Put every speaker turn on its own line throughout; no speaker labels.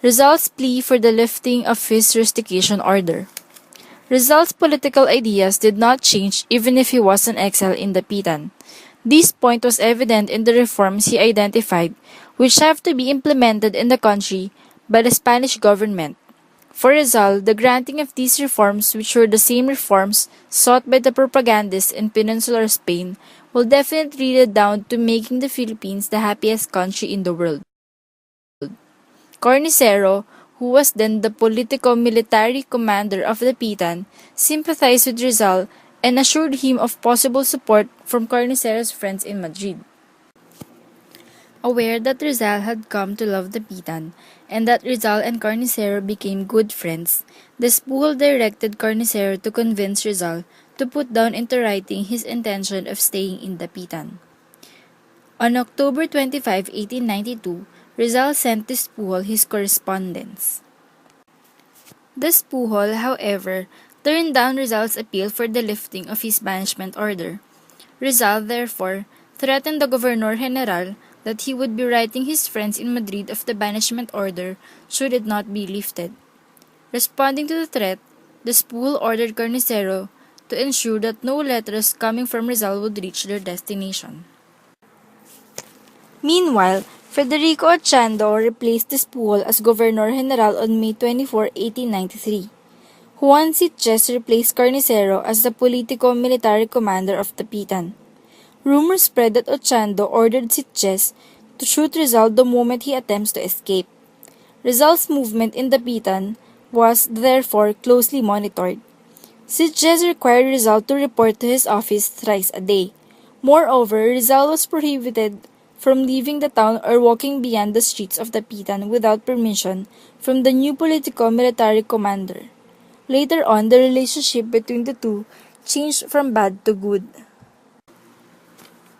Rizal's plea for the lifting of his rustication order. Rizal's political ideas did not change even if he was an exile in Dapitan. This point was evident in the reforms he identified, which have to be implemented in the country by the Spanish government. For Rizal, the granting of these reforms, which were the same reforms sought by the propagandists in peninsular Spain, will definitely lead down to making the Philippines the happiest country in the world. Cornicero, who was then the politico-military commander of the Dapitan, sympathized with Rizal and assured him of possible support from Cornicero's friends in Madrid. Aware that Rizal had come to love the Dapitan, and that Rizal and Cornicero became good friends, the Spuhol directed Cornicero to convince Rizal to put down into writing his intention of staying in the Dapitan. On October 25, 1892, Rizal sent to Spuhol his correspondence. The Spuhol, however, turned down Rizal's appeal for the lifting of his banishment order. Rizal, therefore, threatened the Governor General that he would be writing his friends in Madrid of the banishment order should it not be lifted. Responding to the threat, the Spuhol ordered Cornicero to ensure that no letters coming from Rizal would reach their destination. Meanwhile, Federico Ochando replaced the Spuhol as Governor General on May 24, 1893. Juan Sitges replaced Cornicero as the politico-military commander of Dapitan. Rumors spread that Ochando ordered Sitges to shoot Rizal the moment he attempts to escape. Rizal's movement in Dapitan was, therefore, closely monitored. Sitges required Rizal to report to his office thrice a day. Moreover, Rizal was prohibited from leaving the town or walking beyond the streets of Dapitan without permission from the new politico-military commander. Later on, the relationship between the two changed from bad to good.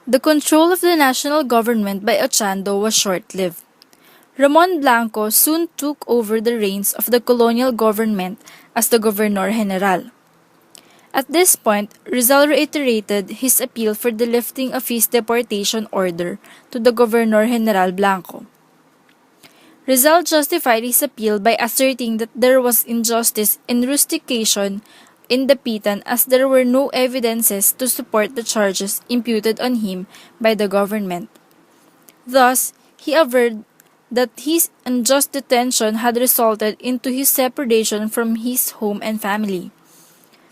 The control of the national government by Ochando was short-lived. Ramon Blanco soon took over the reins of the colonial government as the Governor General. At this point, Rizal reiterated his appeal for the lifting of his deportation order to the Governor General Blanco. Rizal justified his appeal by asserting that there was injustice in rustication in Dapitan as there were no evidences to support the charges imputed on him by the government. Thus, he averred that his unjust detention had resulted into his separation from his home and family.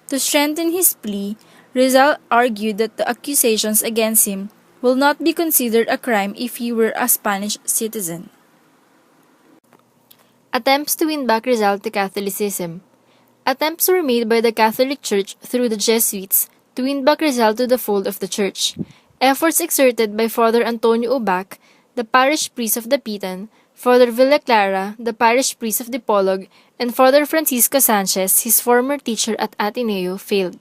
To strengthen his plea, Rizal argued that the accusations against him will not be considered a crime if he were a Spanish citizen. Attempts to win back Rizal to Catholicism. Attempts were made by the Catholic Church through the Jesuits to win back Rizal to the fold of the Church. Efforts exerted by Father Antonio Ubac, the parish priest of Dapitan, Father Villaclara, the parish priest of Dipolog, and Father Francisco Sanchez, his former teacher at Ateneo, failed.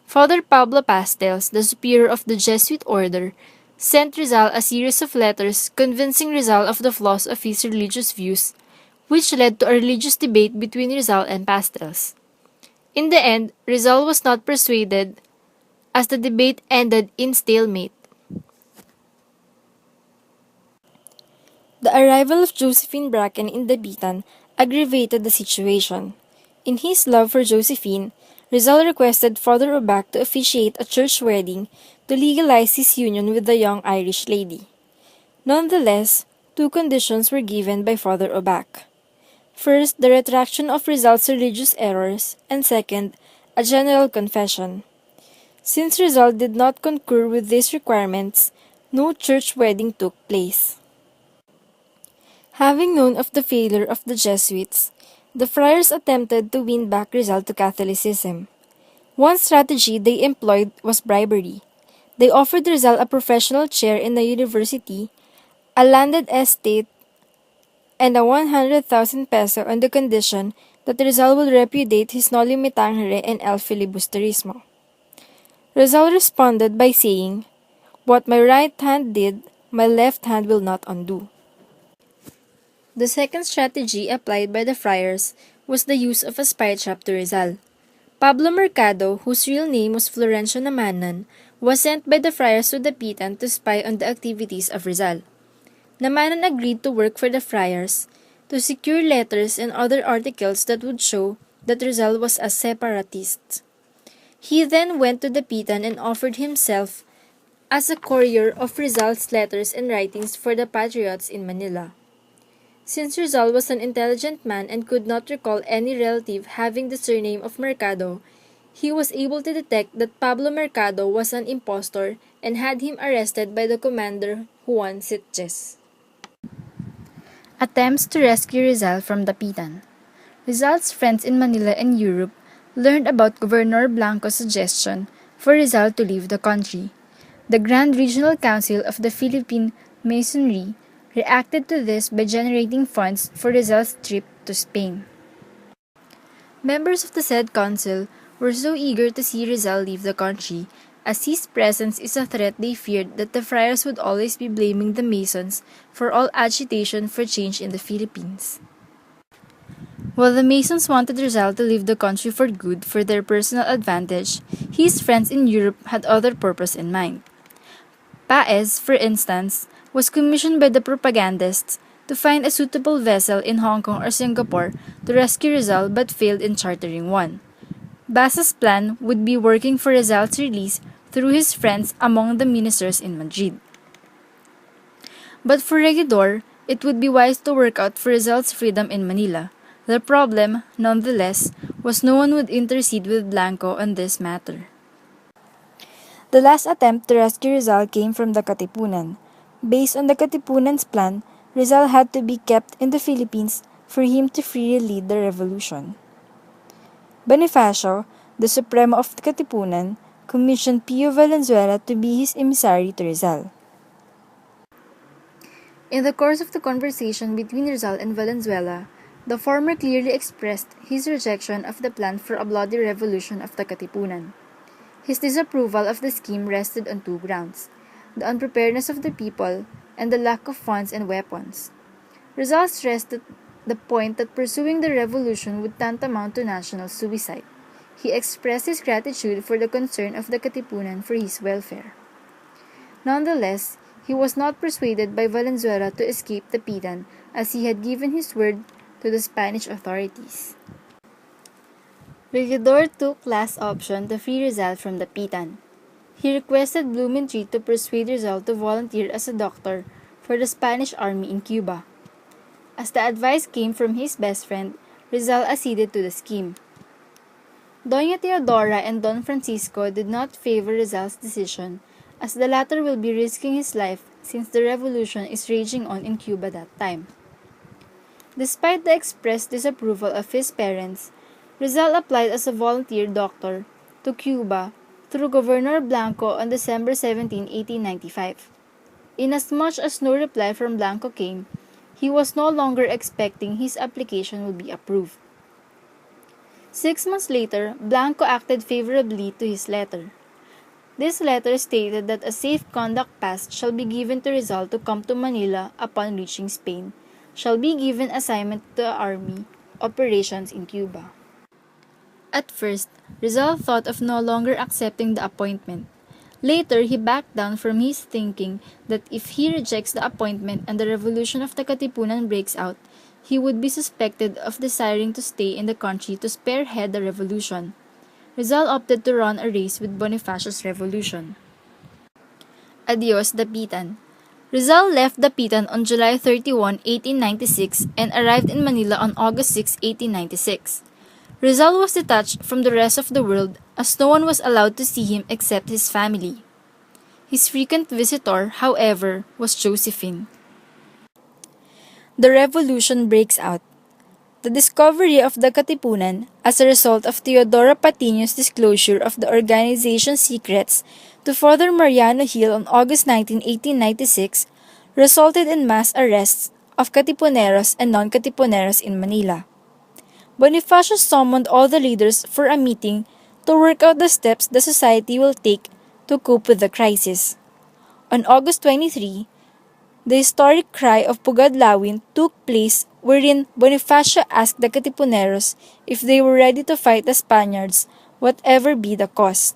Father Pablo Pastels, the superior of the Jesuit order, sent Rizal a series of letters convincing Rizal of the flaws of his religious views, which led to a religious debate between Rizal and Pastels. In the end, Rizal was not persuaded as the debate ended in stalemate. The arrival of Josephine Bracken in Dapitan aggravated the situation. In his love for Josephine, Rizal requested Father Ubac to officiate a church wedding to legalize his union with the young Irish lady. Nonetheless, two conditions were given by Father Ubac. First, the retraction of Rizal's religious errors, and second, a general confession. Since Rizal did not concur with these requirements, no church wedding took place. Having known of the failure of the Jesuits, the friars attempted to win back Rizal to Catholicism. One strategy they employed was bribery. They offered Rizal a professional chair in the university, a landed estate, and a 100,000 peso on the condition that Rizal would repudiate his noli me tangere and el filibusterismo. Rizal responded by saying, "What my right hand did, my left hand will not undo." The second strategy applied by the friars was the use of a spy trap to Rizal. Pablo Mercado, whose real name was Florencio Namanan, was sent by the friars to Dapitan to spy on the activities of Rizal. Namanan agreed to work for the friars, to secure letters and other articles that would show that Rizal was a separatist. He then went to Dapitan and offered himself as a courier of Rizal's letters and writings for the patriots in Manila. Since Rizal was an intelligent man and could not recall any relative having the surname of Mercado, he was able to detect that Pablo Mercado was an impostor and had him arrested by the commander Juan Sitges. Attempts to rescue Rizal from Dapitan. Rizal's friends in Manila and Europe learned about Governor Blanco's suggestion for Rizal to leave the country. The Grand Regional Council of the Philippine Masonry reacted to this by generating funds for Rizal's trip to Spain. Members of the said council were so eager to see Rizal leave the country, as his presence is a threat they feared that the friars would always be blaming the Masons for all agitation for change in the Philippines. While the Masons wanted Rizal to leave the country for good for their personal advantage, his friends in Europe had other purpose in mind. Paez, for instance, was commissioned by the propagandists to find a suitable vessel in Hong Kong or Singapore to rescue Rizal but failed in chartering one. Basa's plan would be working for Rizal's release through his friends among the ministers in Madrid. But for Regidor, it would be wise to work out for Rizal's freedom in Manila. The problem, nonetheless, was no one would intercede with Blanco on this matter. The last attempt to rescue Rizal came from the Katipunan. Based on the Katipunan's plan, Rizal had to be kept in the Philippines for him to freely lead the revolution. Bonifacio, the Supremo of the Katipunan, commissioned Pio Valenzuela to be his emissary to Rizal. In the course of the conversation between Rizal and Valenzuela, the former clearly expressed his rejection of the plan for a bloody revolution of the Katipunan. His disapproval of the scheme rested on two grounds: the unpreparedness of the people and the lack of funds and weapons. Rizal stressed the point that pursuing the revolution would tantamount to national suicide. He expressed his gratitude for the concern of the Katipunan for his welfare. Nonetheless, he was not persuaded by Valenzuela to escape Dapitan, as he had given his word to the Spanish authorities. Regidor took last option to free Rizal from Dapitan. He requested Blumentritt to persuade Rizal to volunteer as a doctor for the Spanish army in Cuba. As the advice came from his best friend, Rizal acceded to the scheme. Doña Teodora and Don Francisco did not favor Rizal's decision, as the latter will be risking his life since the revolution is raging on in Cuba that time. Despite the expressed disapproval of his parents, Rizal applied as a volunteer doctor to Cuba through Governor Blanco on December 17, 1895. Inasmuch as no reply from Blanco came, he was no longer expecting his application would be approved. 6 months later, Blanco acted favorably to his letter. This letter stated that a safe conduct pass shall be given to Rizal to come to Manila upon reaching Spain, shall be given assignment to the army operations in Cuba. At first, Rizal thought of no longer accepting the appointment. Later, he backed down from his thinking that if he rejects the appointment and the revolution of the Katipunan breaks out, he would be suspected of desiring to stay in the country to spearhead the revolution. Rizal opted to run a race with Bonifacio's revolution. Adios, Dapitan. Rizal left Dapitan on July 31, 1896 and arrived in Manila on August 6, 1896. Rizal was detached from the rest of the world as no one was allowed to see him except his family. His frequent visitor, however, was Josephine. The revolution breaks out. The discovery of the Katipunan, as a result of Teodora Patiño's disclosure of the organization's secrets to Father Mariano Hill on August 19, 1896, resulted in mass arrests of Katipuneros and non-Katipuneros in Manila. Bonifacio summoned all the leaders for a meeting to work out the steps the society will take to cope with the crisis. On August 23, the historic cry of Pugadlawin took place, wherein Bonifacio asked the Katipuneros if they were ready to fight the Spaniards, whatever be the cost.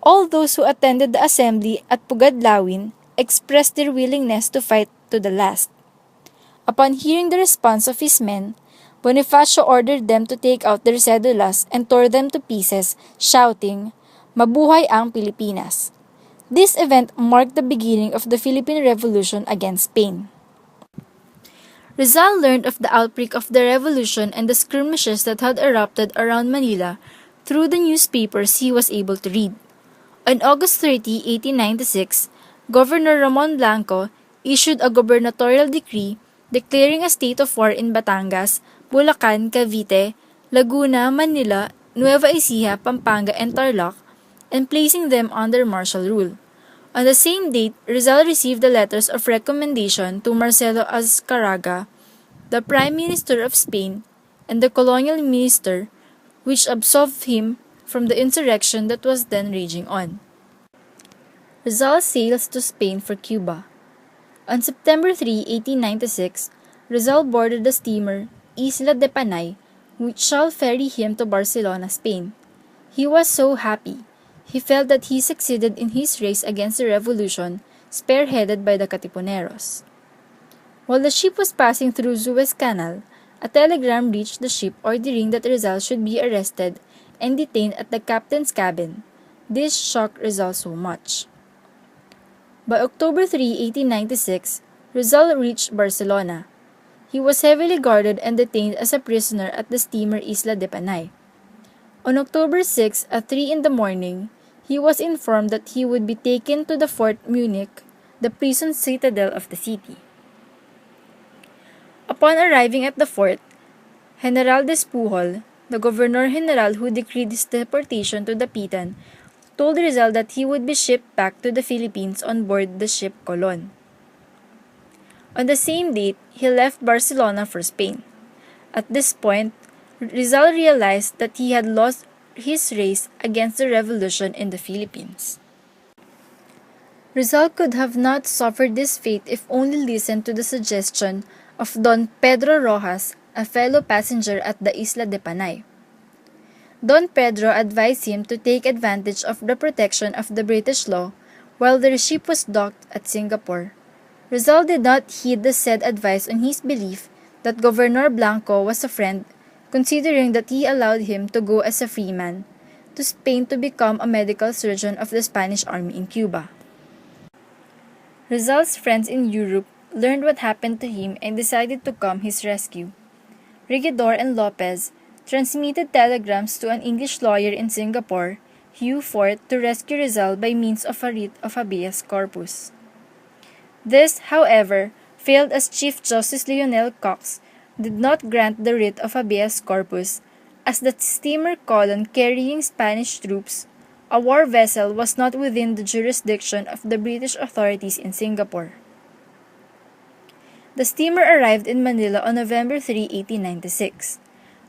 All those who attended the assembly at Pugadlawin expressed their willingness to fight to the last. Upon hearing the response of his men, Bonifacio ordered them to take out their cedulas and tore them to pieces, shouting, "Mabuhay ang Pilipinas!" This event marked the beginning of the Philippine Revolution against Spain. Rizal learned of the outbreak of the revolution and the skirmishes that had erupted around Manila through the newspapers he was able to read. On August 30, 1896, Governor Ramon Blanco issued a gubernatorial decree declaring a state of war in Batangas, Bulacan, Cavite, Laguna, Manila, Nueva Ecija, Pampanga, and Tarlac, and placing them under martial rule. On the same date, Rizal received the letters of recommendation to Marcelo Azcárraga, the Prime Minister of Spain, and the Colonial Minister, which absolved him from the insurrection that was then raging on. Rizal sails to Spain for Cuba. On September 3, 1896, Rizal boarded the steamer Isla de Panay, which shall ferry him to Barcelona, Spain. He was so happy. He felt that he succeeded in his race against the revolution, spearheaded by the Katipuneros. While the ship was passing through Suez Canal, a telegram reached the ship ordering that Rizal should be arrested and detained at the captain's cabin. This shocked Rizal so much. By October 3, 1896, Rizal reached Barcelona. He was heavily guarded and detained as a prisoner at the steamer Isla de Panay. On October 6 at 3 in the morning, he was informed that he would be taken to the Fort Munich, the prison citadel of the city. Upon arriving at the fort, General Despujol, the Governor-General who decreed his deportation to Dapitan, told Rizal that he would be shipped back to the Philippines on board the ship Colon. On the same date, he left Barcelona for Spain. At this point, Rizal realized that he had lost his race against the revolution in the Philippines. Rizal could have not suffered this fate if only listened to the suggestion of Don Pedro Rojas, a fellow passenger at the Isla de Panay. Don Pedro advised him to take advantage of the protection of the British law while the ship was docked at Singapore. Rizal did not heed the said advice on his belief that Governor Blanco was a friend, considering that he allowed him to go as a free man to Spain to become a medical surgeon of the Spanish army in Cuba. Rizal's friends in Europe learned what happened to him and decided to come his rescue. Regidor and Lopez transmitted telegrams to an English lawyer in Singapore, Hugh Fort, to rescue Rizal by means of a writ of habeas corpus. This, however, failed as Chief Justice Lionel Cox did not grant the writ of habeas corpus, as the steamer Colon carrying Spanish troops, a war vessel, was not within the jurisdiction of the British authorities in Singapore. The steamer arrived in Manila on November 3, 1896.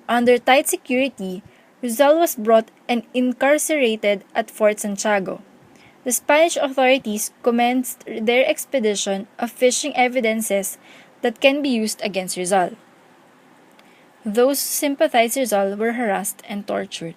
Under tight security, Rizal was brought and incarcerated at Fort Santiago. The Spanish authorities commenced their expedition of fishing evidences that can be used against Rizal. Those who sympathized Rizal were harassed and tortured.